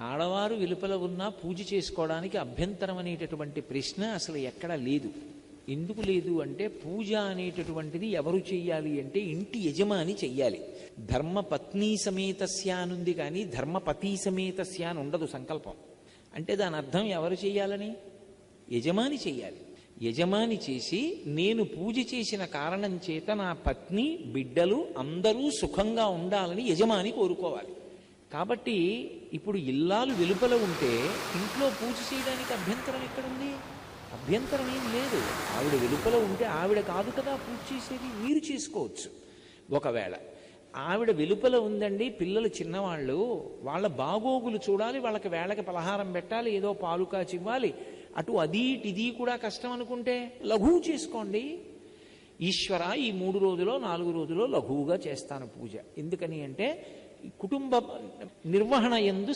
ఆడవారు వెలుపల ఉన్నా పూజ చేసుకోవడానికి అభ్యంతరం అనేటటువంటి ప్రశ్న అసలు ఎక్కడా లేదు. ఎందుకు లేదు అంటే, పూజ అనేటటువంటిది ఎవరు చెయ్యాలి అంటే ఇంటి యజమాని చెయ్యాలి. ధర్మపత్ని సమేతస్య అనుంది కానీ ధర్మపతి సమేతస్య అని ఉండదు సంకల్పం. అంటే దాని అర్థం ఎవరు చెయ్యాలని? యజమాని చెయ్యాలి. యజమాని చేసి, నేను పూజ చేసిన కారణం చేత నా పత్ని బిడ్డలు అందరూ సుఖంగా ఉండాలని యజమాని కోరుకోవాలి. కాబట్టి ఇప్పుడు ఇల్లాలు వెలుపల ఉంటే ఇంట్లో పూజ చేయడానికి అభ్యంతరం ఎక్కడుంది? అభ్యంతరం ఏం లేదు. ఆవిడ వెలుపల ఉంటే ఆవిడ కాదు కదా పూజ చేసేది, మీరు చేసుకోవచ్చు. ఒకవేళ ఆవిడ వెలుపల ఉందండి, పిల్లలు చిన్నవాళ్ళు, వాళ్ళ బాగోగులు చూడాలి, వాళ్ళకి వేళకి పలహారం పెట్టాలి, ఏదో పాలు కాచి ఇవ్వాలి, అటు అది ఇది కూడా కష్టం అనుకుంటే లఘువు చేసుకోండి. ఈశ్వర ఈ 3 రోజులో 4 రోజులో లఘువుగా చేస్తాను పూజ. ఎందుకని అంటే కుటుంబ నిర్వహణ యందు